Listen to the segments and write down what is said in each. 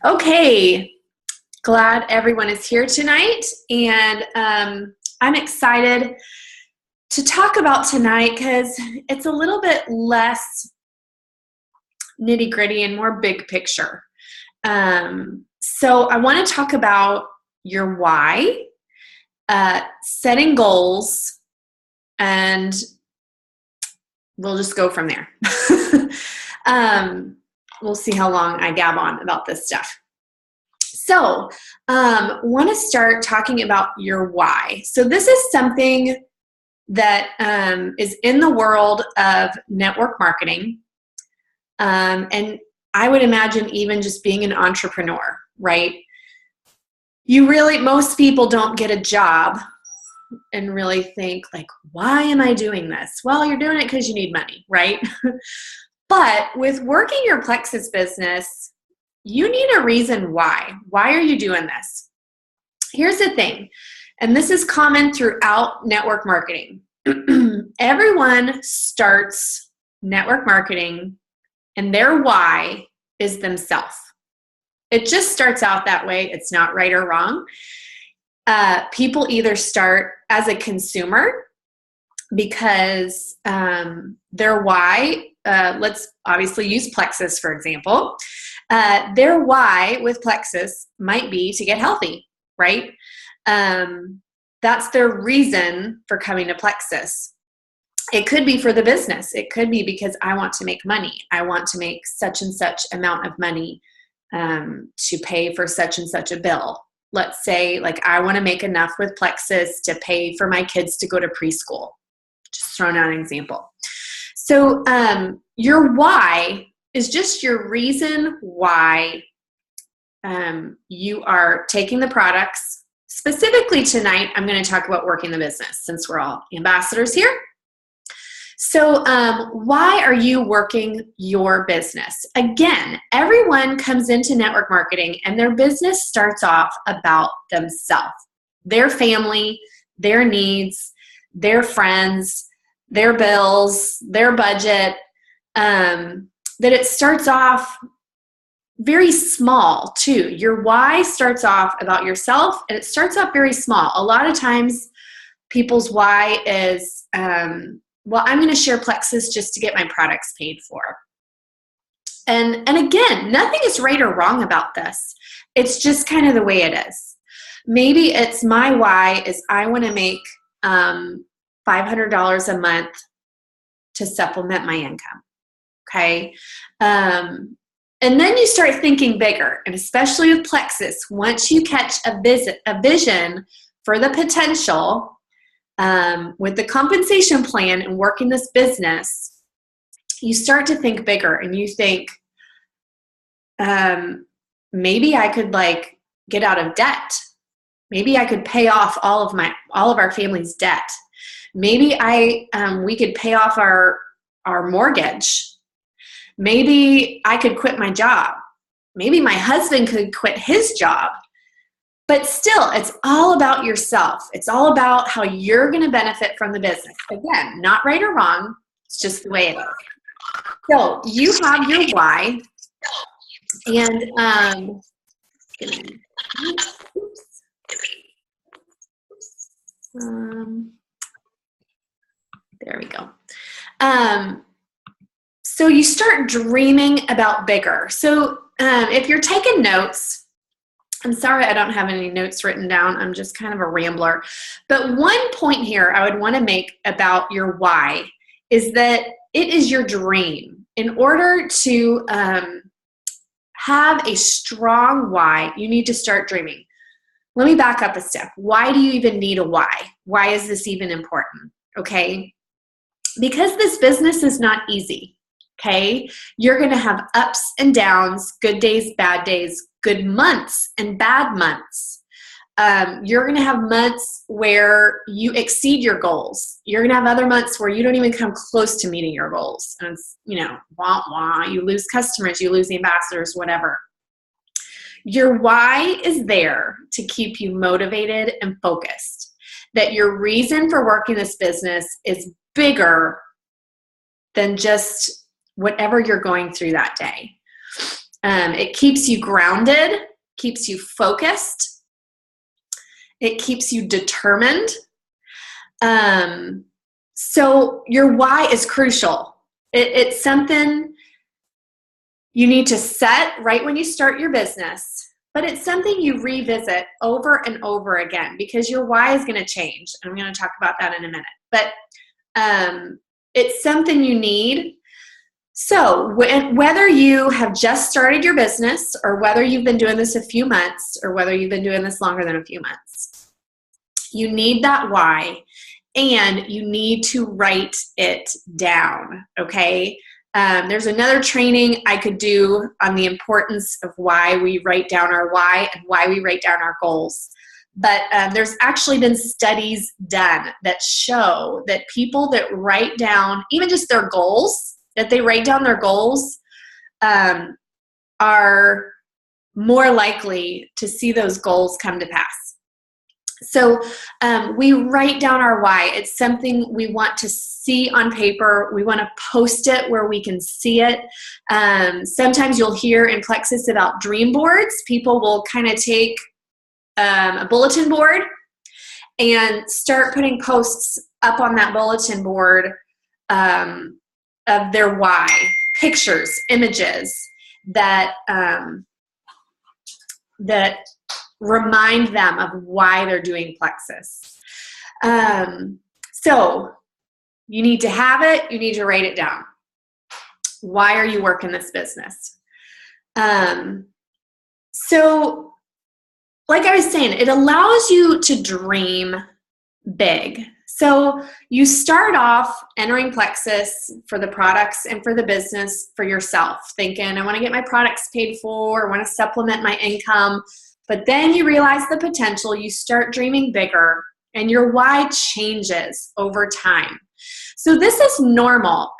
Okay, glad everyone is here tonight, and I'm excited to talk about tonight because it's a little bit less nitty gritty and more big picture. So I want to talk about your why, setting goals, and we'll just go from there. We'll see how long I gab on about this stuff. So want to start talking about your why. So this is something that is in the world of network marketing. And I would imagine even just being an entrepreneur, right? Most people don't get a job and really think like, why am I doing this? Well, you're doing it because you need money, right? But with working your Plexus business, you need a reason why. Why are you doing this? Here's the thing, and this is common throughout network marketing. Everyone starts network marketing and their why is themselves. It just starts out that way. It's not right or wrong. People either start as a consumer because their why, let's obviously use Plexus for example. Their why with Plexus might be to get healthy, right? That's their reason for coming to Plexus. It could be for the business. It could be because I want to make money. I want to make such and such amount of money to pay for such and such a bill. Let's say like I want to make enough with Plexus to pay for my kids to go to preschool. Just throwing out an example. So your why is just your reason why you are taking the products. Specifically tonight, I'm going to talk about working the business since we're all ambassadors here. So why are you working your business? Again, everyone comes into network marketing and their business starts off about themselves, their family, their needs, their friends, their bills, their budget, that it starts off very small too. Your why starts off about yourself and it starts off very small. A lot of times people's why is, well, I'm going to share Plexus just to get my products paid for. And again, nothing is right or wrong about this. It's just kind of the way it is. Maybe it's my why is I want to make $500 a month to supplement my income. Okay. And then you start thinking bigger, and especially with Plexus, once you catch a vision for the potential with the compensation plan and working this business, you start to think bigger and you think, maybe I could like get out of debt. Maybe I could pay off all of our family's debt. Maybe we could pay off our mortgage. Maybe I could quit my job. Maybe my husband could quit his job. But still, it's all about yourself. It's all about how you're going to benefit from the business. Again, not right or wrong. It's just the way it is. So you have your why. And there we go. So you start dreaming about bigger. So if you're taking notes, I'm sorry I don't have any notes written down. I'm just kind of a rambler. But one point here I would want to make about your why is that it is your dream. In order to have a strong why, you need to start dreaming. Let me back up a step. Why do you even need a why? Why is this even important? Okay? Because this business is not easy. Okay? You're going to have ups and downs, good days, bad days, good months and bad months. You're going to have months where you exceed your goals. You're going to have other months where you don't even come close to meeting your goals. And it's, wah, wah, you lose customers, you lose ambassadors, whatever. Your why is there to keep you motivated and focused. That your reason for working this business is bigger than just whatever you're going through that day. It keeps you grounded, keeps you focused. It keeps you determined. So your why is crucial. It's something you need to set right when you start your business, but it's something you revisit over and over again because your why is going to change. And I'm going to talk about that in a minute. But it's something you need. So whether you have just started your business or whether you've been doing this a few months or whether you've been doing this longer than a few months, you need that why and you need to write it down, okay? There's another training I could do on the importance of why we write down our why and why we write down our goals. But there's actually been studies done that show that people that write down even just their goals, that they write down their goals, are more likely to see those goals come to pass. So we write down our why. It's something we want to see on paper. We want to post it where we can see it. Sometimes you'll hear in Plexus about dream boards. People will kind of take a bulletin board and start putting posts up on that bulletin board of their why, pictures, images that that remind them of why they're doing Plexus. So you need to have it. You need to write it down. Why are you working this business? So like I was saying, it allows you to dream big. So you start off entering Plexus for the products and for the business for yourself, thinking, I want to get my products paid for, I want to supplement my income. But then you realize the potential, you start dreaming bigger, and your why changes over time. So this is normal.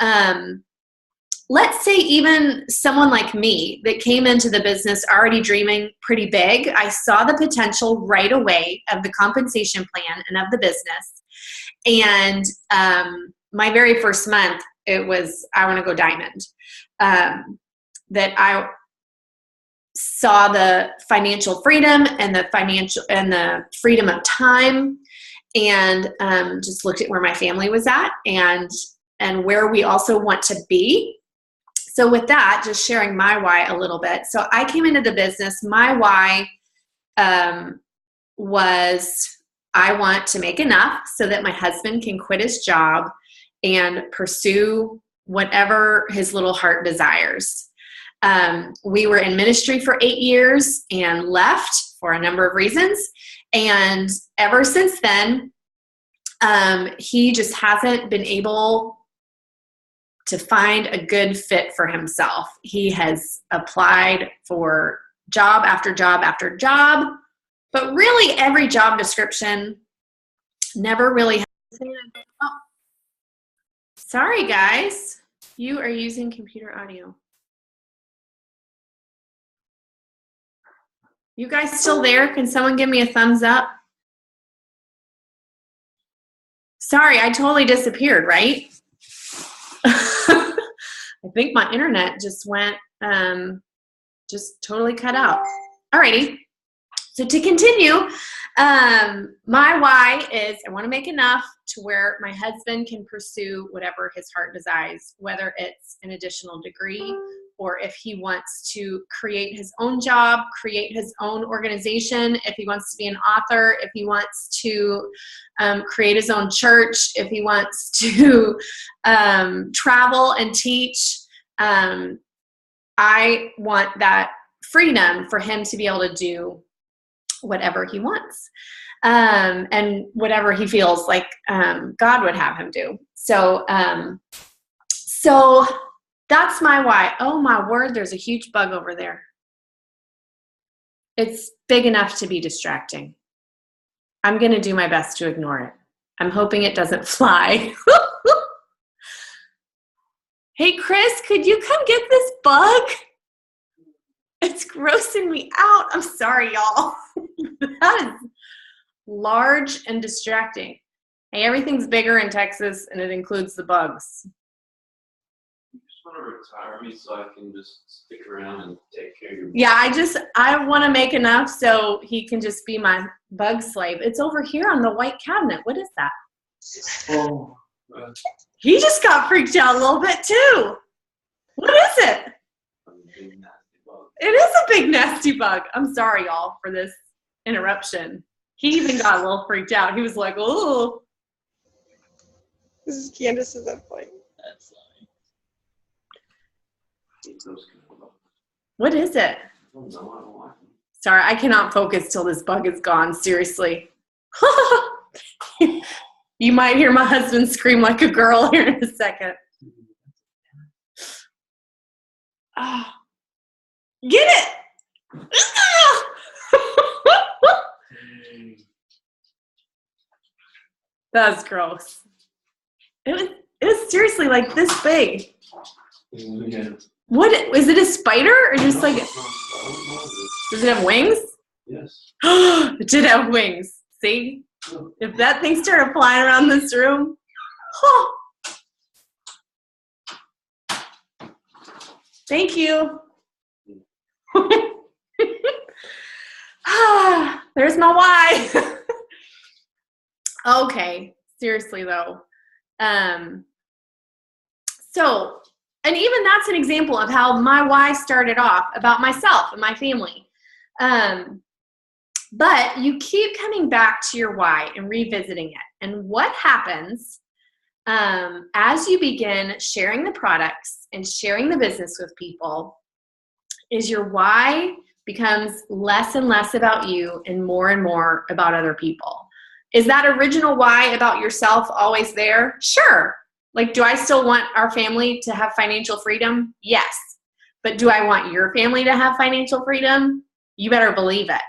Let's say even someone like me that came into the business already dreaming pretty big, I saw the potential right away of the compensation plan and of the business. And my very first month, it was, I want to go diamond. That I saw the financial freedom and the freedom of time, and just looked at where my family was at and where we also want to be. So with that, just sharing my why a little bit. So I came into the business, my why was I want to make enough so that my husband can quit his job and pursue whatever his little heart desires. We were in ministry for 8 years and left for a number of reasons. And ever since then, he just hasn't been able to find a good fit for himself. He has applied for job after job after job, but really every job description never really has. Oh, sorry guys, you are using computer audio. You guys still there? Can someone give me a thumbs up? Sorry, I totally disappeared, right? I think my internet just went, just totally cut out. Alrighty, so to continue, my why is I want to make enough to where my husband can pursue whatever his heart desires, whether it's an additional degree or if he wants to create his own job, create his own organization, if he wants to be an author, if he wants to create his own church, if he wants to travel and teach. I want that freedom for him to be able to do whatever he wants and whatever he feels like God would have him do. So that's my why. Oh my word, there's a huge bug over there. It's big enough to be distracting. I'm going to do my best to ignore it. I'm hoping it doesn't fly. Hey, Chris, could you come get this bug? It's grossing me out. I'm sorry, y'all. That is large and distracting. Hey, everything's bigger in Texas, and it includes the bugs. want to retire me so I can just stick around and take care of your. Yeah, I want to make enough so he can just be my bug slave. It's over here on the white cabinet. What is that? Oh. He just got freaked out a little bit too. What is it? It is a big nasty bug. I'm sorry, y'all, for this interruption. He even got a little freaked out. He was like, "Oh." This is Candace at that point. That's What is it? I don't know. I don't like them. Sorry, I cannot focus till this bug is gone. Seriously. You might hear my husband scream like a girl here in a second. Oh. Get it! That's gross. It was seriously like this big. Yeah. What is it? A spider or just like? Does it have wings? Yes. It did have wings. See, if that thing started flying around this room, thank you. There's my why. Okay, seriously though. So, and even that's an example of how my why started off about myself and my family. But you keep coming back to your why and revisiting it. And what happens as you begin sharing the products and sharing the business with people is your why becomes less and less about you and more about other people. Is that original why about yourself always there? Sure. Like, do I still want our family to have financial freedom? Yes. But do I want your family to have financial freedom? You better believe it.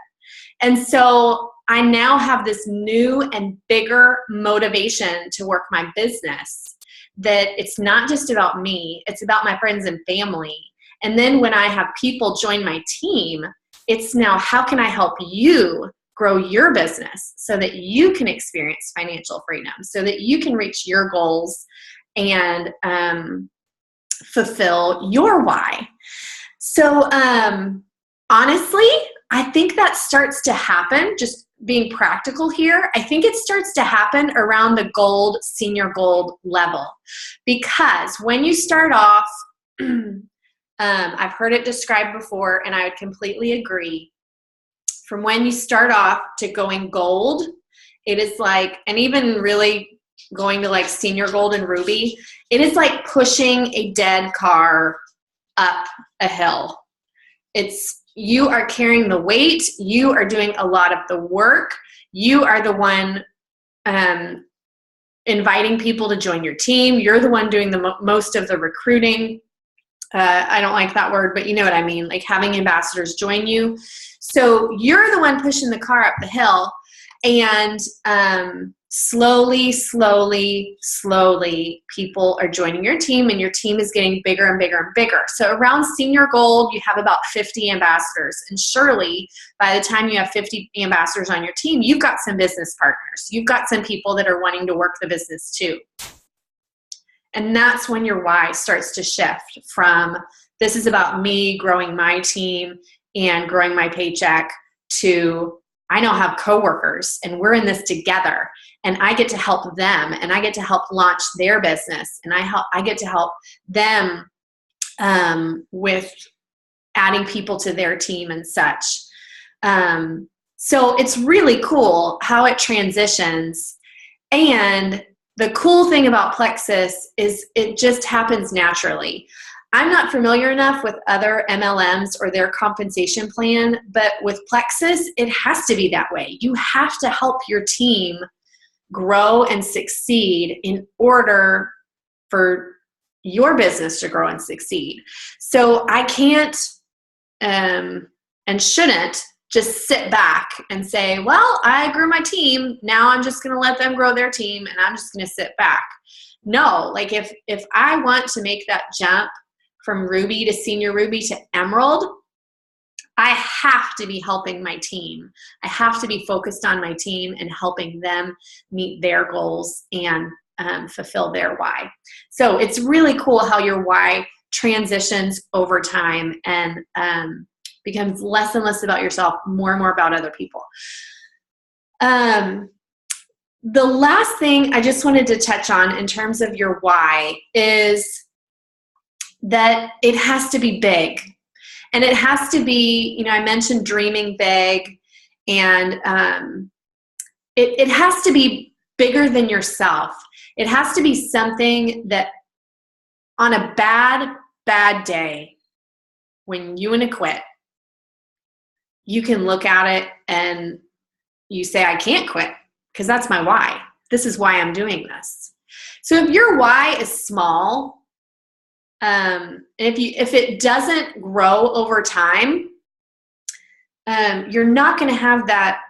And so I now have this new and bigger motivation to work my business, that it's not just about me, it's about my friends and family. And then when I have people join my team, it's now, how can I help you grow your business so that you can experience financial freedom, so that you can reach your goals and fulfill your why. So honestly, I think that starts to happen, just being practical here, I think it starts to happen around the gold, senior gold level. Because when you start off, I've heard it described before, and I would completely agree. From when you start off to going gold, it is like, and even really going to like senior gold and ruby, it is like pushing a dead car up a hill. You are carrying the weight. You are doing a lot of the work. You are the one inviting people to join your team. You're the one doing the most of the recruiting. I don't like that word, but you know what I mean, like having ambassadors join you. So you're the one pushing the car up the hill, and slowly, people are joining your team, and your team is getting bigger and bigger and bigger. So around senior gold, you have about 50 ambassadors. And surely by the time you have 50 ambassadors on your team, you've got some business partners. You've got some people that are wanting to work the business too. And that's when your why starts to shift from, this is about me growing my team and growing my paycheck, to, I now have coworkers and we're in this together, and I get to help them, and I get to help launch their business, and I get to help them with adding people to their team and such. So it's really cool how it transitions. And the cool thing about Plexus is it just happens naturally. I'm not familiar enough with other MLMs or their compensation plan, but with Plexus, it has to be that way. You have to help your team grow and succeed in order for your business to grow and succeed. So I can't and shouldn't just sit back and say, well, I grew my team, now I'm just going to let them grow their team and I'm just going to sit back. No, like if I want to make that jump from Ruby to Senior Ruby to Emerald, I have to be helping my team. I have to be focused on my team and helping them meet their goals and fulfill their why. So it's really cool how your why transitions over time and becomes less and less about yourself, more and more about other people. The last thing I just wanted to touch on in terms of your why is that it has to be big. And it has to be, I mentioned dreaming big, and it has to be bigger than yourself. It has to be something that on a bad day when you want to quit, you can look at it and you say, I can't quit because that's my why. This is why I'm doing this. So if your why is small, if it doesn't grow over time, you're not going to have that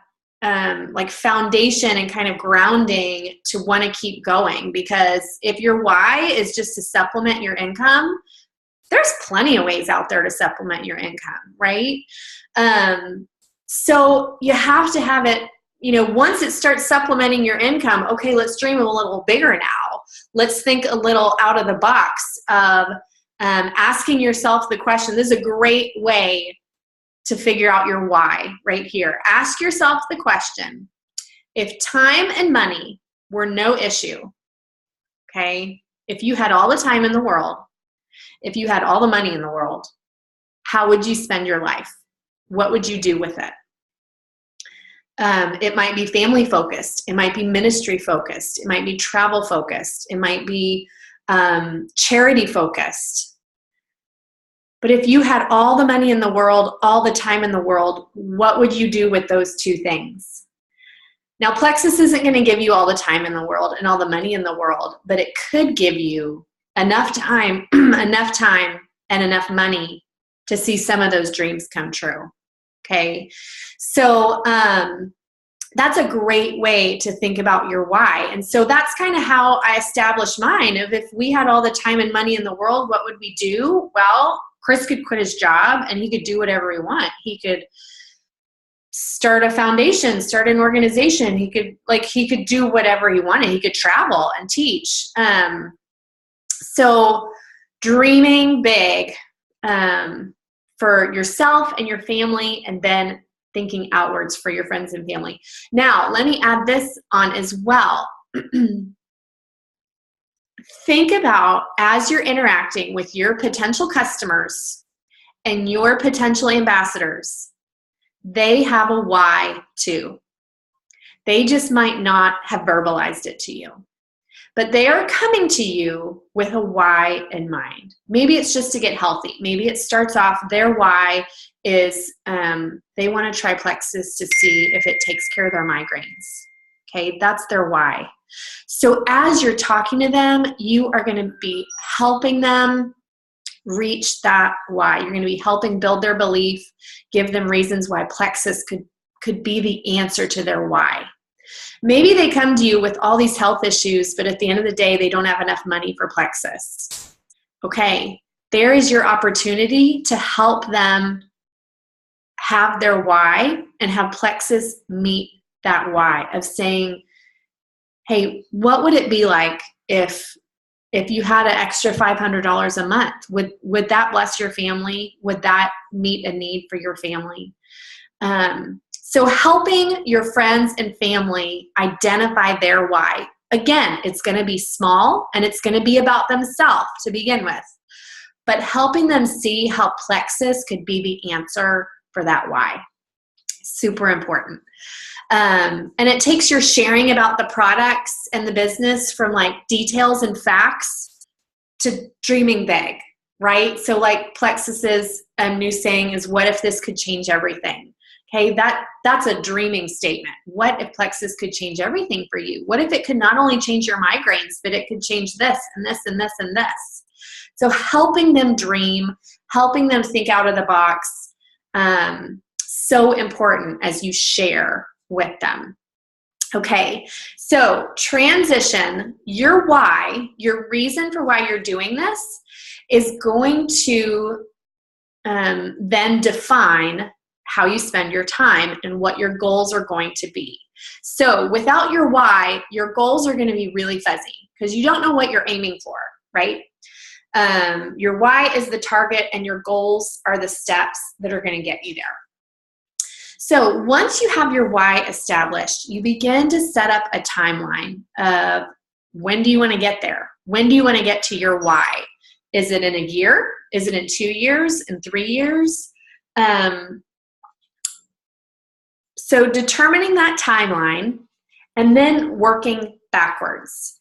like foundation and kind of grounding to want to keep going. Because if your why is just to supplement your income, there's plenty of ways out there to supplement your income, right? So you have to have it, once it starts supplementing your income, okay, let's dream a little bigger now. Let's think a little out of the box of asking yourself the question. This is a great way to figure out your why right here. Ask yourself the question, if time and money were no issue, okay, if you had all the time in the world, if you had all the money in the world, how would you spend your life? What would you do with it? It might be family focused. It might be ministry focused. It might be travel focused. It might be charity focused. But if you had all the money in the world, all the time in the world, what would you do with those two things? Now, Plexus isn't going to give you all the time in the world and all the money in the world, but it could give you enough time, and enough money to see some of those dreams come true. Okay. So, that's a great way to think about your why. And so that's kind of how I established mine. If we had all the time and money in the world, what would we do? Well, Chris could quit his job and he could do whatever he wants. He could start a foundation, start an organization. He could do whatever he wanted. He could travel and teach. So dreaming big for yourself and your family, and then thinking outwards for your friends and family. Now, let me add this on as well. Think about, as you're interacting with your potential customers and your potential ambassadors, they have a why too. They just might not have verbalized it to you, but they are coming to you with a why in mind. Maybe it's just to get healthy. Maybe it starts off, their why is they want to try Plexus to see if it takes care of their migraines. Okay, that's their why. So as you're talking to them, you are going to be helping them reach that why. You're going to be helping build their belief, give them reasons why Plexus could be the answer to their why. Maybe they come to you with all these health issues, but at the end of the day, they don't have enough money for Plexus. Okay, there is your opportunity to help them have their why and have Plexus meet that why of saying, hey, what would it be like if you had an extra $500 a month? Would that bless your family? Would that meet a need for your family? So helping your friends and family identify their why. Again, it's going to be small and it's going to be about themselves to begin with, but helping them see how Plexus could be the answer for that why. Super important. And it takes your sharing about the products and the business from like details and facts to dreaming big, right? So like Plexus's new saying is, what if this could change everything? Okay, that's a dreaming statement. What if Plexus could change everything for you? What if it could not only change your migraines, but it could change this and this and this and this? So helping them dream, helping them think out of the box, so important as you share with them. Okay, so transition, your why, your reason for why you're doing this is going to then define how you spend your time and what your goals are going to be. So without your why, your goals are going to be really fuzzy because you don't know what you're aiming for, right? Your why is the target, and your goals are the steps that are going to get you there. So once you have your why established, you begin to set up a timeline of when do you want to get there? When do you want to get to your why? Is it in a year? Is it in 2 years? In 3 years? So determining that timeline and then working backwards.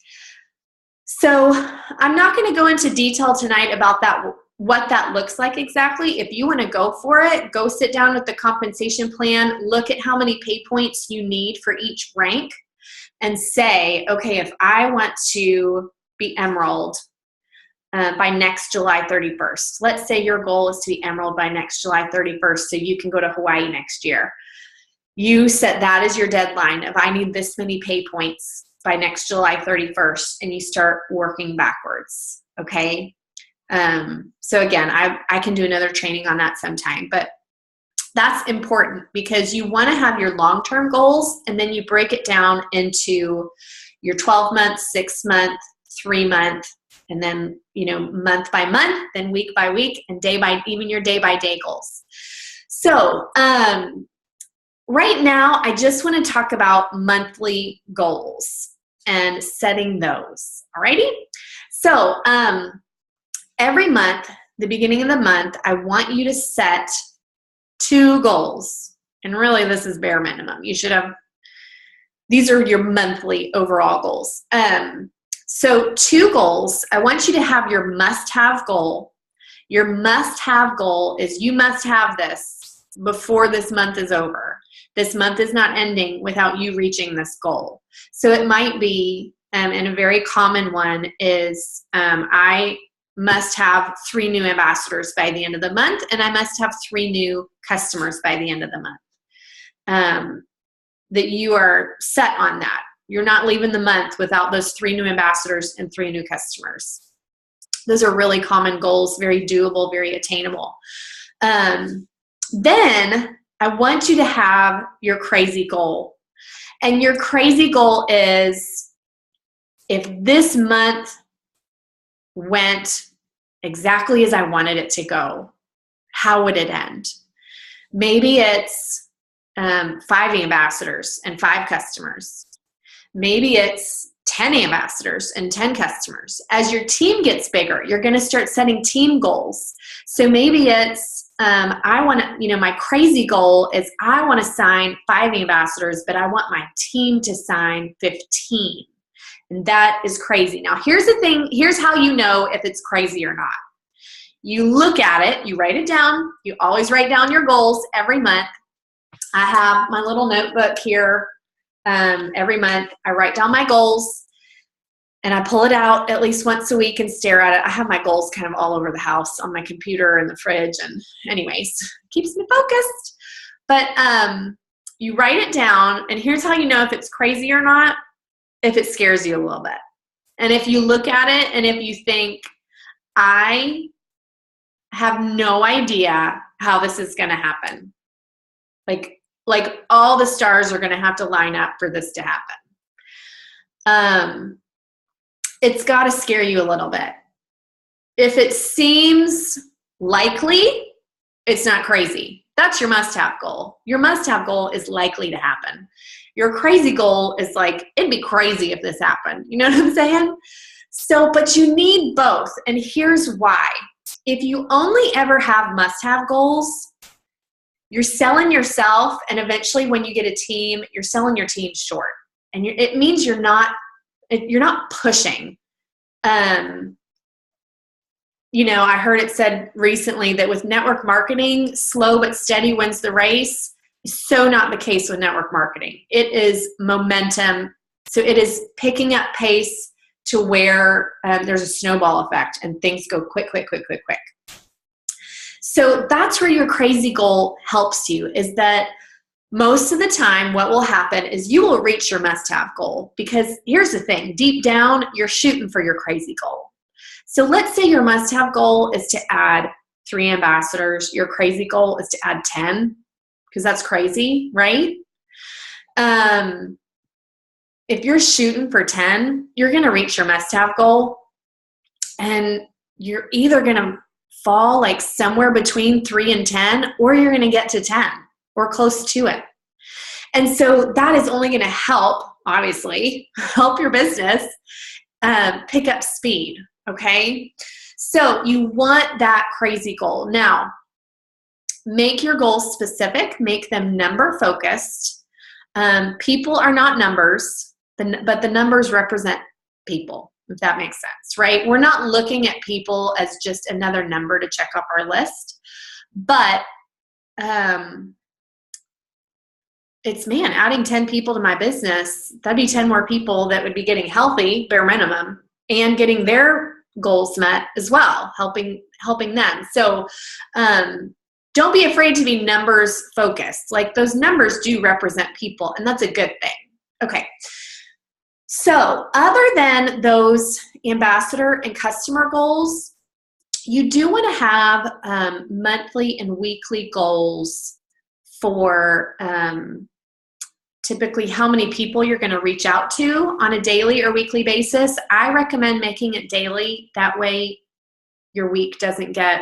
So I'm not going to go into detail tonight about that, what that looks like exactly. If you want to go for it, go sit down with the compensation plan, look at how many pay points you need for each rank, and say, okay, if I want to be Emerald by next July 31st, let's say your goal is to be Emerald by next July 31st so you can go to Hawaii next year. You set that as your deadline of I need this many pay points by next July 31st, and you start working backwards, okay? So again, I can do another training on that sometime, but that's important because you want to have your long-term goals, and then you break it down into your 12-month, 6-month, 3-month, and then, month by month, then week by week, and even your day-by-day goals. So right now, I just want to talk about monthly goals and setting those, alrighty? So every month, the beginning of the month, I want you to set 2 goals. And really, this is bare minimum. You should have, these are your monthly overall goals. So 2 goals, I want you to have your must-have goal. Your must-have goal is you must have this before this month is over. This month is not ending without you reaching this goal. So it might be, and a very common one is, I must have 3 new ambassadors by the end of the month, and I must have 3 new customers by the end of the month. That you are set on that. You're not leaving the month without those 3 new ambassadors and 3 new customers. Those are really common goals, very doable, very attainable. Then I want you to have your crazy goal. And your crazy goal is, if this month went exactly as I wanted it to go, how would it end? Maybe it's 5 ambassadors and 5 customers. Maybe it's 10 ambassadors and 10 customers. As your team gets bigger, you're going to start setting team goals. So maybe it's, my crazy goal is I want to sign 5 ambassadors, but I want my team to sign 15. And that is crazy. Now, here's the thing. Here's how you know if it's crazy or not. You look at it, you write it down. You always write down your goals every month. I have my little notebook here. Every month, I write down my goals, and I pull it out at least once a week and stare at it. I have my goals kind of all over the house on my computer and the fridge, and anyways, keeps me focused. But you write it down, and here's how you know if it's crazy or not, if it scares you a little bit. And if you look at it and if you think, I have no idea how this is going to happen. Like all the stars are going to have to line up for this to happen. It's got to scare you a little bit. If it seems likely, it's not crazy. That's your must-have goal. Your must-have goal is likely to happen. Your crazy goal is like, it'd be crazy if this happened. You know what I'm saying? So, but you need both. And here's why. If you only ever have must-have goals, you're selling yourself, and eventually when you get a team, you're selling your team short. And it means you're not pushing. I heard it said recently that with network marketing, slow but steady wins the race. So not the case with network marketing. It is momentum. So it is picking up pace to where there's a snowball effect and things go quick. So that's where your crazy goal helps you, is that most of the time what will happen is you will reach your must-have goal, because here's the thing, deep down, you're shooting for your crazy goal. So let's say your must-have goal is to add 3 ambassadors. Your crazy goal is to add 10, because that's crazy, right? If you're shooting for 10, you're going to reach your must-have goal. And you're either going to fall like somewhere between 3 and 10, or you're going to get to 10 or close to it. And so that is only going to help, obviously, help your business pick up speed, okay? So you want that crazy goal. Now, make your goals specific, make them number focused. People are not numbers, but the numbers represent people, if that makes sense, right? We're not looking at people as just another number to check off our list, but it's, man, adding 10 people to my business, that'd be 10 more people that would be getting healthy, bare minimum, and getting their goals met as well, helping them. So don't be afraid to be numbers focused. Like, those numbers do represent people, and that's a good thing. Okay. So other than those ambassador and customer goals, you do want to have monthly and weekly goals for typically how many people you're going to reach out to on a daily or weekly basis. I recommend making it daily. That way your week doesn't get,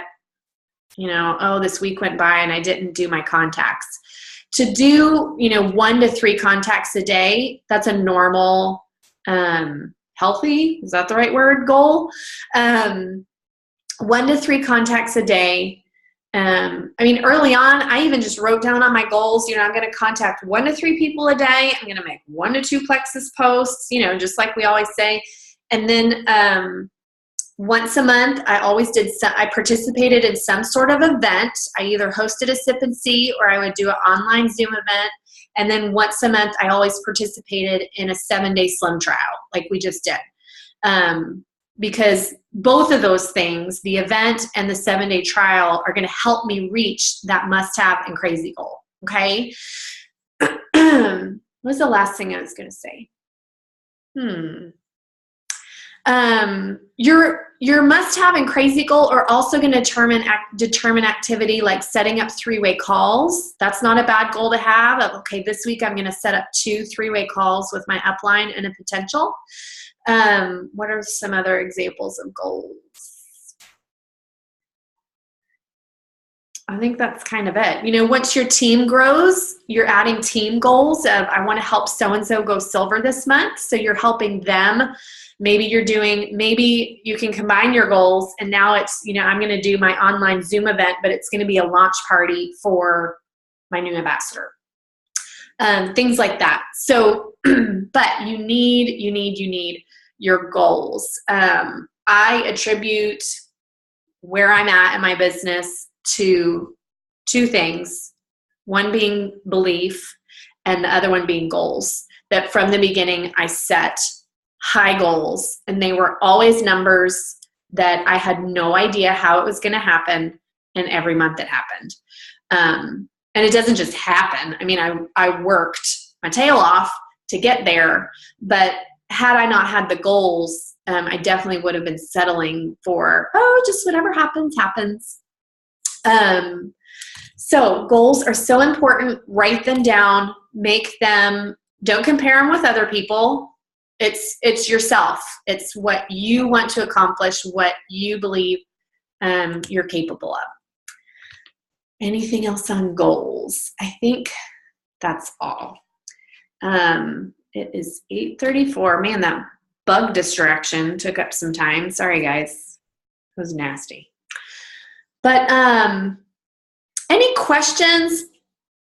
oh, this week went by and I didn't do my contacts. To do, 1 to 3 contacts a day, that's a normal, healthy, is that the right word, goal? 1 to 3 contacts a day. Early on, I even just wrote down on my goals, I'm going to contact 1 to 3 people a day. I'm going to make 1 to 2 Plexus posts, just like we always say. And then once a month, I participated in some sort of event. I either hosted a sip and see, or I would do an online Zoom event. And then once a month, I always participated in a 7-day slim trial, like we just did. Because both of those things, the event and the 7-day trial, are going to help me reach that must-have and crazy goal, okay? What was the last thing I was going to say? Your must-have and crazy goal are also going to determine activity, like setting up 3-way calls. That's not a bad goal to have. Okay, this week I'm going to set up 2 3-way calls with my upline and a potential. What are some other examples of goals? I think that's kind of it. Once your team grows, you're adding team goals of, I want to help so-and-so go silver this month. So you're helping them. Maybe you can combine your goals, and now it's, I'm going to do my online Zoom event, but it's going to be a launch party for my new ambassador. Things like that. So, but you need your goals. I attribute where I'm at in my business to 2 things, one being belief and the other one being goals. That from the beginning I set high goals, and they were always numbers that I had no idea how it was going to happen, and every month it happened. And it doesn't just happen. I worked my tail off to get there, but had I not had the goals, I definitely would have been settling for, just whatever happens, happens. So goals are so important. Write them down, make them, don't compare them with other people. It's yourself. It's what you want to accomplish, what you believe you're capable of. Anything else on goals? I think that's all. It is 8:34. Man, that bug distraction took up some time. Sorry, guys. It was nasty. But any questions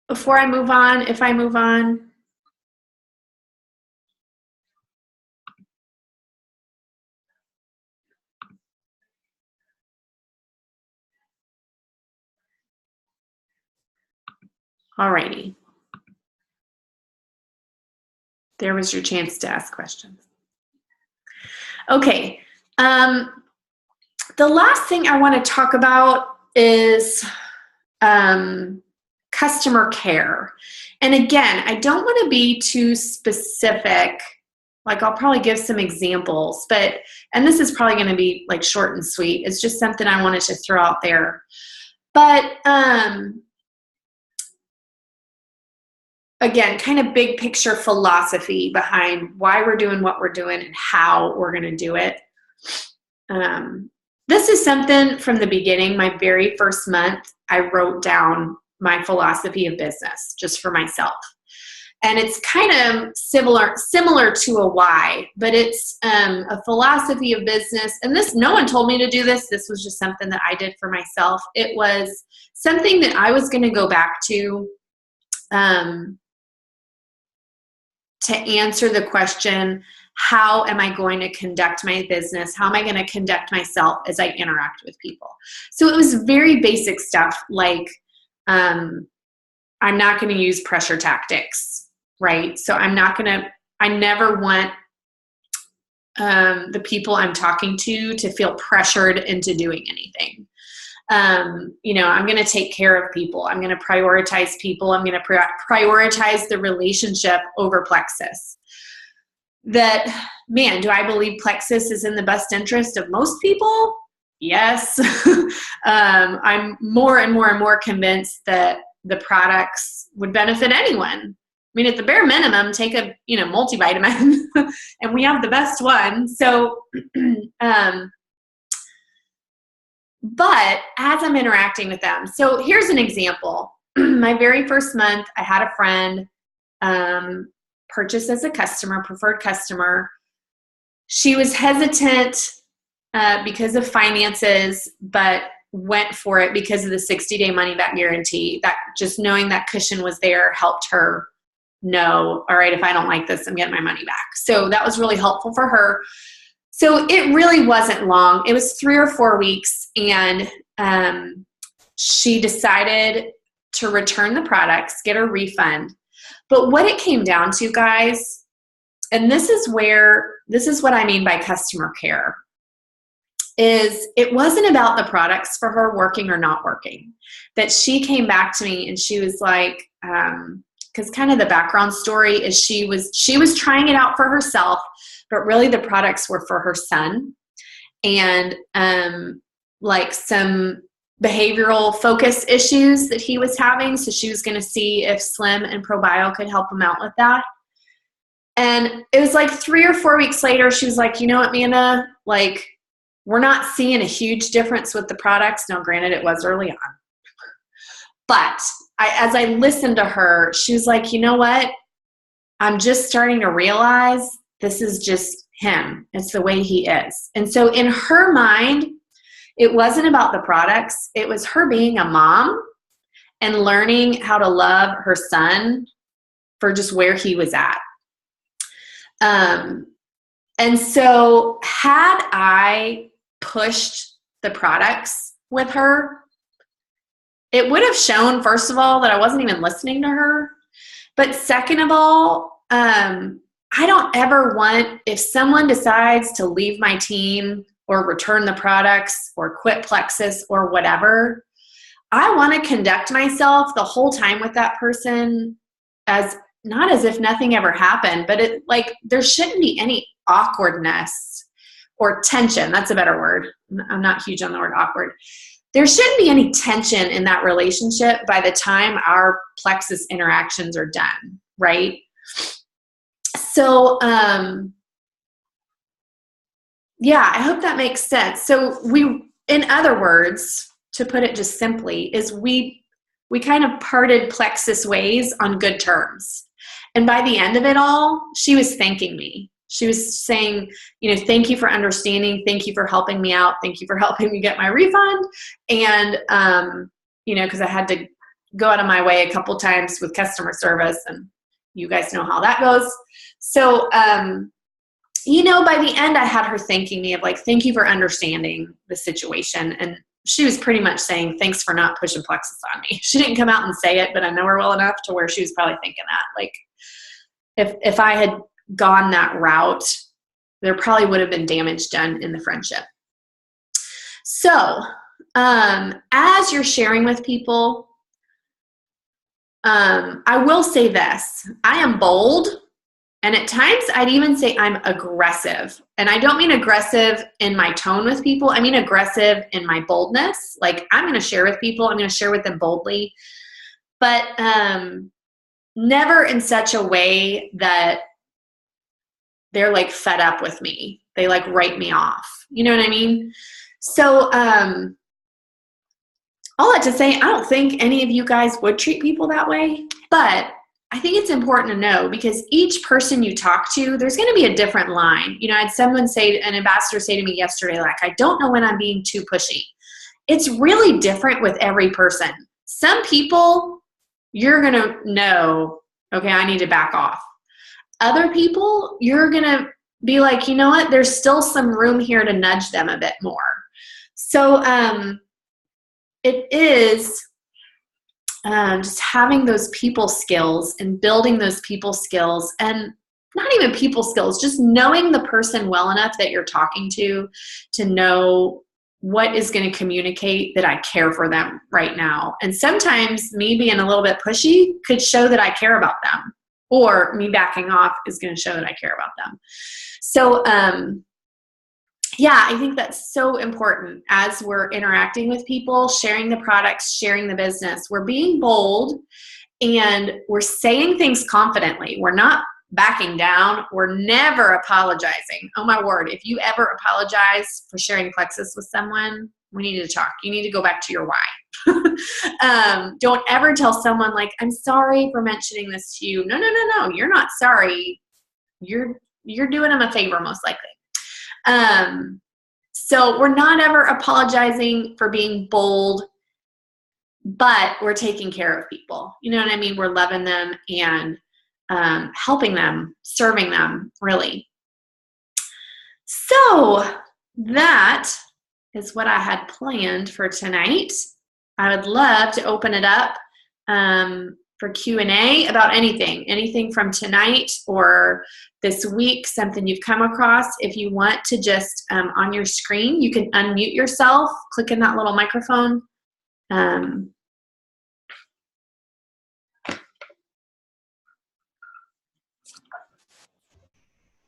before I move on, if I move on? Alrighty. There was your chance to ask questions. Okay. The last thing I want to talk about is customer care. And again, I don't want to be too specific. Like, I'll probably give some examples, and this is probably going to be like short and sweet. It's just something I wanted to throw out there. But again, kind of big picture philosophy behind why we're doing what we're doing and how we're going to do it. this is something from the beginning. My very first month, I wrote down my philosophy of business just for myself. And it's kind of similar to a why, but it's a philosophy of business. And this, no one told me to do this. This was just something that I did for myself. It was something that I was going to go back to answer the question, how am I going to conduct my business? How am I going to conduct myself as I interact with people? So it was very basic stuff like I'm not going to use pressure tactics, right? So I never want the people I'm talking to feel pressured into doing anything. I'm going to take care of people. I'm going to prioritize people. I'm going to prioritize the relationship over Plexus. That, man, do I believe Plexus is in the best interest of most people? Yes. I'm more and more and more convinced that the products would benefit anyone. I mean, at the bare minimum, take a, multivitamin and we have the best one. So, but as I'm interacting with them, so here's an example. My very first month, I had a friend purchase as a preferred customer. She was hesitant because of finances, but went for it because of the 60-day money-back guarantee. That just knowing that cushion was there helped her know, all right, if I don't like this, I'm getting my money back. So that was really helpful for her. So it really wasn't long. It was 3 or 4 weeks, and she decided to return the products, get a refund. But what it came down to, guys, and this is what I mean by customer care, is it wasn't about the products for her working or not working. That she came back to me and she was like, because kind of the background story is she was trying it out for herself, but really the products were for her son, and like some behavioral focus issues that he was having. So she was going to see if Slim and ProBio could help him out with that. And it was like 3 or 4 weeks later, she was like, you know what, Amanda, like, we're not seeing a huge difference with the products. Now, granted, it was early on. But as I listened to her, she was like, you know what? I'm just starting to realize this is just him. It's the way he is. And so in her mind, it wasn't about the products. It was her being a mom and learning how to love her son for just where he was at. And so had I pushed the products with her, it would have shown, first of all, that I wasn't even listening to her. But second of all, I don't ever want, if someone decides to leave my team or return the products or quit Plexus or whatever, I want to conduct myself the whole time with that person as not as if nothing ever happened, but there shouldn't be any awkwardness or tension. That's a better word. I'm not huge on the word awkward. There shouldn't be any tension in that relationship by the time our Plexus interactions are done, right? So, yeah, I hope that makes sense. So in other words, to put it just simply, is we kind of parted Plexus ways on good terms. And by the end of it all, she was thanking me. She was saying, thank you for understanding. Thank you for helping me out. Thank you for helping me get my refund. And, because I had to go out of my way a couple times with customer service, and you guys know how that goes. So, by the end, I had her thanking me of like, thank you for understanding the situation. And she was pretty much saying, thanks for not pushing Plexus on me. She didn't come out and say it, but I know her well enough to where she was probably thinking that. Like, if I had gone that route, there probably would have been damage done in the friendship. So, as you're sharing with people, I will say this. I am bold, and at times I'd even say I'm aggressive. And I don't mean aggressive in my tone with people. I mean aggressive in my boldness. Like, I'm going to share with people. I'm going to share with them boldly. But never in such a way that they're like fed up with me. They like write me off. You know what I mean? So, all that to say, I don't think any of you guys would treat people that way, but I think it's important to know because each person you talk to, there's going to be a different line. You know, I had someone say, an ambassador say to me yesterday, like, I don't know when I'm being too pushy. It's really different with every person. Some people, you're going to know, okay, I need to back off. Other people, you're going to be like, you know what, there's still some room here to nudge them a bit more. So it is just having those people skills and building those people skills, and not even people skills, just knowing the person well enough that you're talking to know what is going to communicate that I care for them right now. And sometimes me being a little bit pushy could show that I care about them, or me backing off is going to show that I care about them. So, yeah, I think that's so important as we're interacting with people, sharing the products, sharing the business. We're being bold and we're saying things confidently. We're not backing down. We're never apologizing. Oh my word, if you ever apologize for sharing Plexus with someone, we need to talk. You need to go back to your why. Don't ever tell someone like, I'm sorry for mentioning this to you. No, you're not sorry. You're doing them a favor most likely. So we're not ever apologizing for being bold, but we're taking care of people. You know what I mean? We're loving them and helping them, serving them, really. So that is what I had planned for tonight. I would love to open it up for Q&A about anything from tonight or this week, something you've come across. If you want to just, on your screen, you can unmute yourself, click in that little microphone.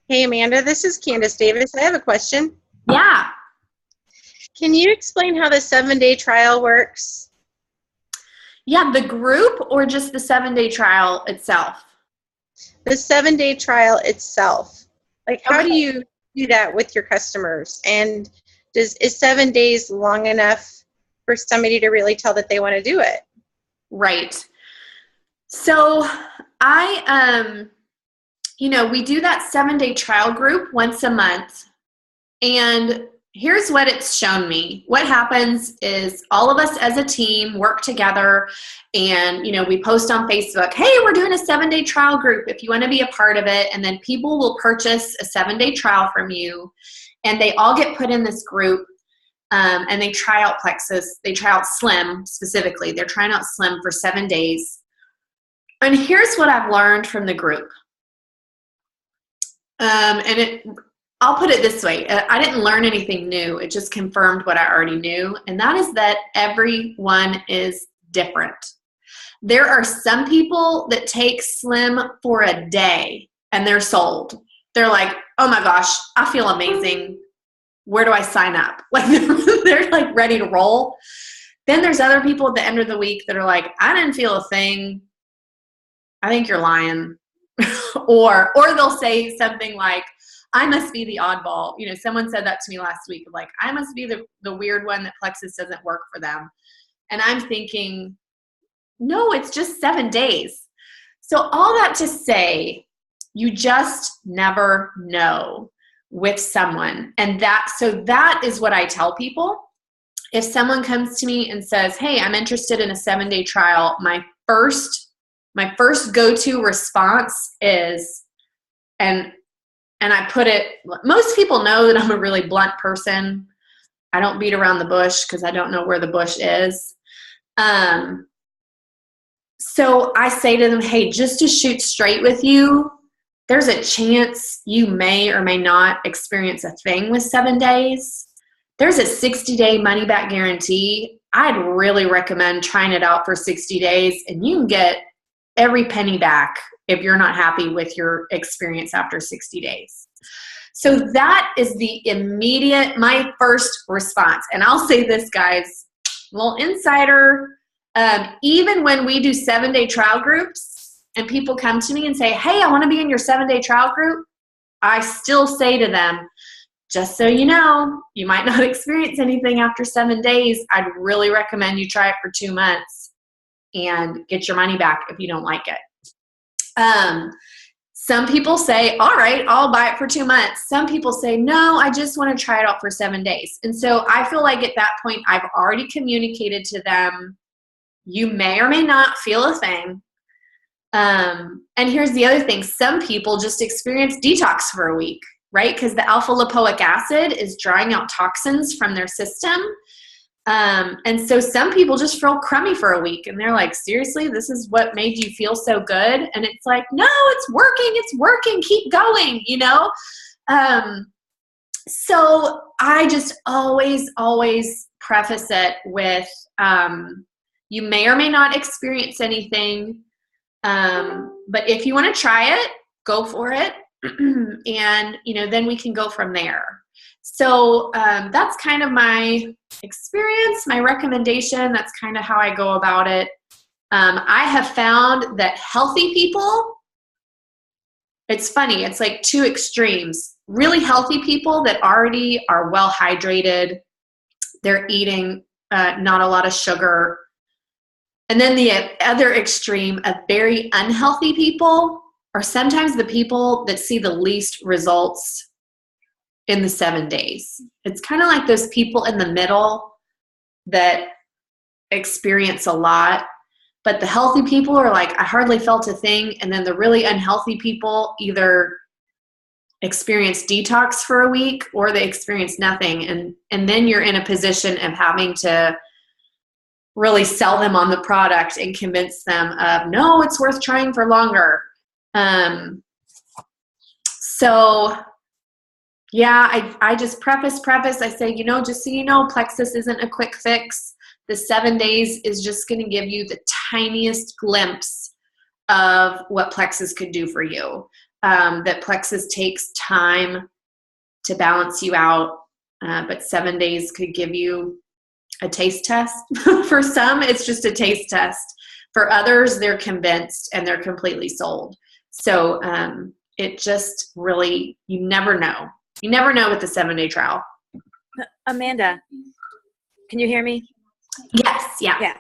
Hey, Amanda, this is Candace Davis. I have a question. Yeah. Can you explain how the 7-day trial works? Yeah, the group or just the 7-day trial itself? The 7-day trial itself. Like, how do you do that with your customers? And is 7 days long enough for somebody to really tell that they want to do it? Right. So we do that 7-day trial group once a month. And here's what it's shown me. What happens is all of us as a team work together and, we post on Facebook, hey, we're doing a 7-day trial group if you want to be a part of it. And then people will purchase a 7-day trial from you and they all get put in this group and they try out Plexus. They try out Slim specifically. They're trying out Slim for 7 days. And here's what I've learned from the group. I'll put it this way. I didn't learn anything new. It just confirmed what I already knew. And that is that everyone is different. There are some people that take Slim for a day and they're sold. They're like, oh my gosh, I feel amazing. Where do I sign up? Like they're like ready to roll. Then there's other people at the end of the week that are like, I didn't feel a thing. I think you're lying. or they'll say something like, I must be the oddball. Someone said that to me last week, like, I must be the weird one that Plexus doesn't work for them. And I'm thinking, no, it's just 7 days. So all that to say, you just never know with someone. And that is what I tell people. If someone comes to me and says, hey, I'm interested in a 7-day trial, my first go-to response is, and I put it, most people know that I'm a really blunt person. I don't beat around the bush because I don't know where the bush is. So I say to them, hey, just to shoot straight with you, there's a chance you may or may not experience a thing with 7 days. There's a 60-day money-back guarantee. I'd really recommend trying it out for 60 days, and you can get every penny back if you're not happy with your experience after 60 days. So that is my first response. And I'll say this, guys, little insider, even when we do 7-day trial groups and people come to me and say, hey, I want to be in your 7-day trial group, I still say to them, just so you know, you might not experience anything after 7 days. I'd really recommend you try it for 2 months and get your money back if you don't like it. Some people say, all right, I'll buy it for 2 months. Some people say, no, I just want to try it out for 7 days. And so I feel like at that point, I've already communicated to them, you may or may not feel a thing. And here's the other thing. Some people just experience detox for a week, right? Because the alpha lipoic acid is drawing out toxins from their system. And so some people just feel crummy for a week and they're like, seriously, this is what made you feel so good? And it's like, no, it's working, keep going, you know? So I just always preface it with, you may or may not experience anything. But if you want to try it, go for it. And, you know, then we can go from there. So that's kind of my experience, my recommendation. That's kind of how I go about it. I have found that healthy people, it's funny, it's like two extremes. Really healthy people that already are well hydrated, they're eating not a lot of sugar. And then the other extreme of very unhealthy people are sometimes the people that see the least results in the 7 days. It's kind of like those people in the middle that experience a lot, but the healthy people are like, I hardly felt a thing. And then the really unhealthy people either experience detox for a week or they experience nothing. And then you're in a position of having to really sell them on the product and convince them of, no, it's worth trying for longer. So yeah, I just preface, I say, you know, just so you know, Plexus isn't a quick fix. The 7 days is just going to give you the tiniest glimpse of what Plexus could do for you. That Plexus takes time to balance you out, but 7 days could give you a taste test. For some, it's just a taste test. For others, they're convinced and they're completely sold. So it just really, you never know. You never know with the 7-day trial. Amanda, can you hear me? Yes, yeah. Yeah.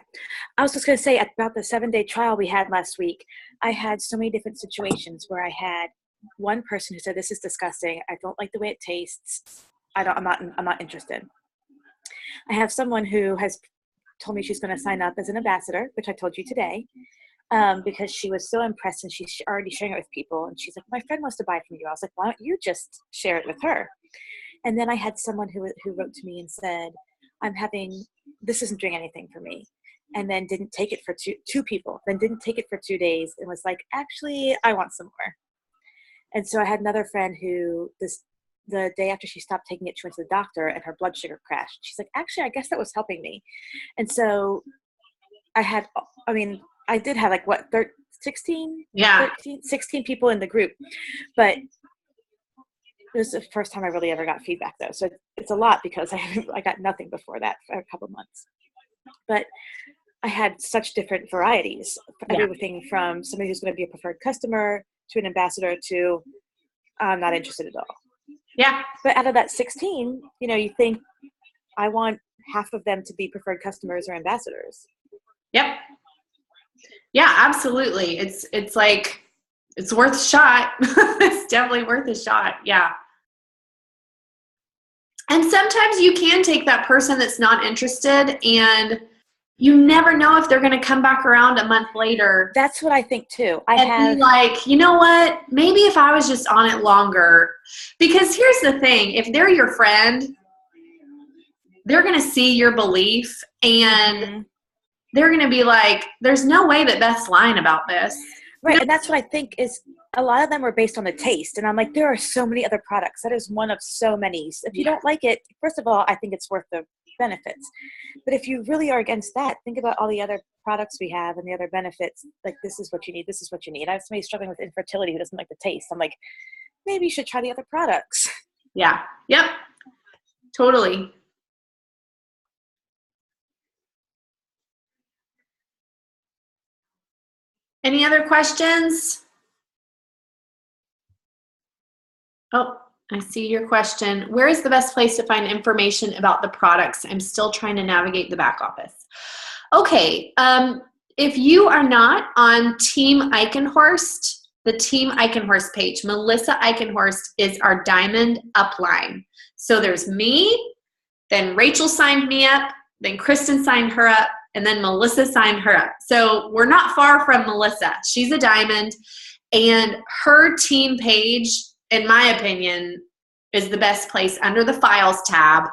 I was just going to say about the 7-day trial we had last week, I had so many different situations where I had one person who said, this is disgusting. I don't like the way it tastes. I'm not interested. I have someone who has told me she's going to sign up as an ambassador, which I told you today, because she was so impressed and she's already sharing it with people. And she's like, my friend wants to buy from you. I was like, why don't you just share it with her? And then I had someone who wrote to me and said, this isn't doing anything for me. And then didn't take it for two people, then didn't take it for 2 days and was like, actually, I want some more. And so I had another friend who the day after she stopped taking it, she went to the doctor and her blood sugar crashed. She's like, actually, I guess that was helping me. And so I did have 16 people in the group, but it was the first time I really ever got feedback though. So it's a lot because I got nothing before that for a couple months, but I had such different varieties, everything from somebody who's going to be a preferred customer to an ambassador to I'm not interested at all. Yeah. But out of that 16, you think I want half of them to be preferred customers or ambassadors. Yep. Yeah, absolutely. It's like, it's worth a shot. It's definitely worth a shot. Yeah. And sometimes you can take that person that's not interested and you never know if they're going to come back around a month later. That's what I think too. Be like, you know what? Maybe if I was just on it longer. Because here's the thing. If they're your friend, they're going to see your belief and they're going to be like, there's no way that Beth's lying about this. Right. And that's what I think is a lot of them are based on the taste. And I'm like, there are so many other products. That is one of so many. If you don't like it, first of all, I think it's worth the benefits. But if you really are against that, think about all the other products we have and the other benefits. Like, this is what you need. This is what you need. I have somebody struggling with infertility who doesn't like the taste. I'm like, maybe you should try the other products. Yeah. Yep. Totally. Any other questions? Oh, I see your question. Where is the best place to find information about the products? I'm still trying to navigate the back office. Okay, if you are not on Team Eichenhorst, the Team Eichenhorst page, Melissa Eichenhorst is our diamond upline. So there's me, then Rachel signed me up, then Kristen signed her up, and then Melissa signed her up. So we're not far from Melissa. She's a diamond, and her team page, in my opinion, is the best place under the Files tab.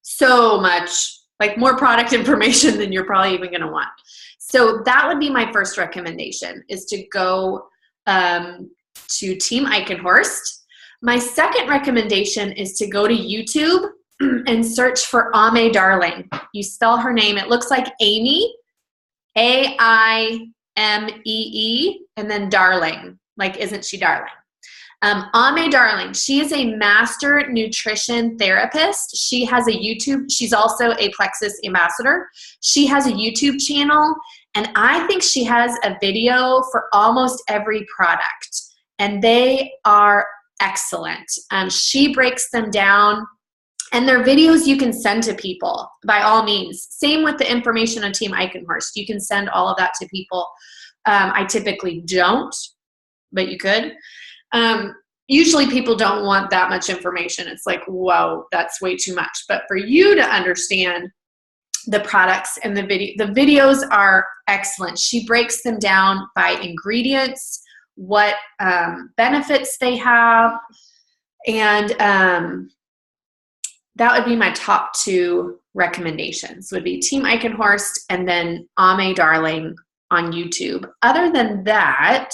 So much, like more product information than you're probably even going to want. So that would be my first recommendation, is to go to Team Eichenhorst. My second recommendation is to go to YouTube and search for Ame Darling. You spell her name. It looks like Amy, Aimee, and then Darling. Like, isn't she darling? Ame Darling. She is a master nutrition therapist. She has a YouTube. She's also a Plexus ambassador. She has a YouTube channel, and I think she has a video for almost every product, and they are excellent. She breaks them down, and they're videos you can send to people by all means. Same with the information on Team Eichenhorst. You can send all of that to people. I typically don't, but you could. Usually people don't want that much information. It's like, whoa, that's way too much. But for you to understand the products and the videos are excellent. She breaks them down by ingredients, what benefits they have, and that would be my top two recommendations, would be Team Eichenhorst and then Ame Darling on YouTube. Other than that,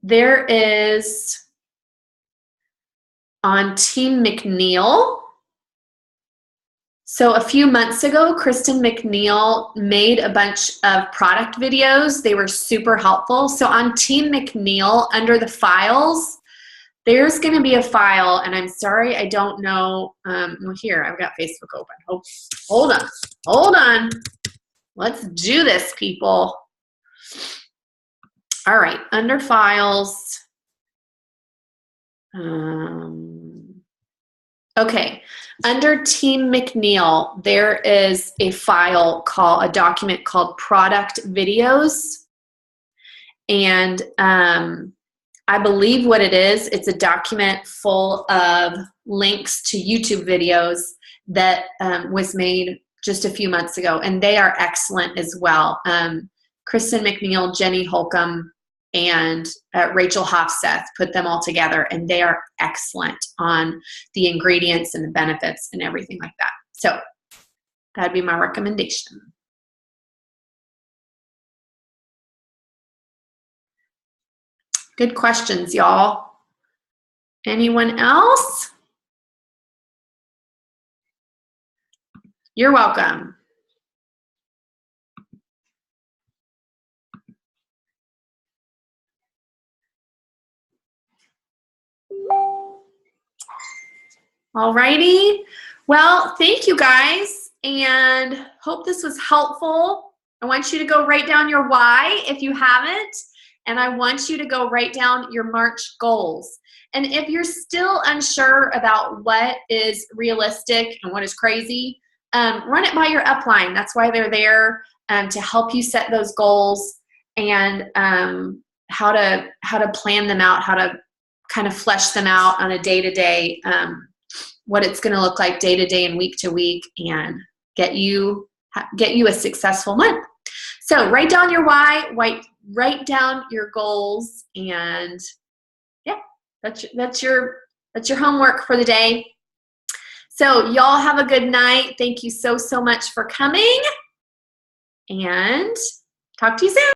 there is on Team McNeil. So a few months ago, Kristen McNeil made a bunch of product videos. They were super helpful. So on Team McNeil, under the files, there's going to be a file, and I'm sorry, I don't know. Well, here, I've got Facebook open. Oh, hold on. Let's do this, people. All right, under files. Okay, under Team McNeil, there is a document called Product Videos. And I believe what it is, it's a document full of links to YouTube videos that was made just a few months ago, and they are excellent as well. Kristen McNeil, Jenny Holcomb, and Rachel Hofseth put them all together, and they are excellent on the ingredients and the benefits and everything like that. So that'd be my recommendation. Good questions, y'all. Anyone else? You're welcome. Alrighty. Well, thank you guys, and hope this was helpful. I want you to go write down your why if you haven't, and I want you to go write down your March goals. And if you're still unsure about what is realistic and what is crazy, run it by your upline. That's why they're there, to help you set those goals and how to plan them out, how to kind of flesh them out on a day-to-day, what it's going to look like day-to-day and week-to-week, and get you a successful month. So write down your why, write down your goals, and yeah, that's your homework for the day. So y'all have a good night. Thank you so much for coming, and talk to you soon.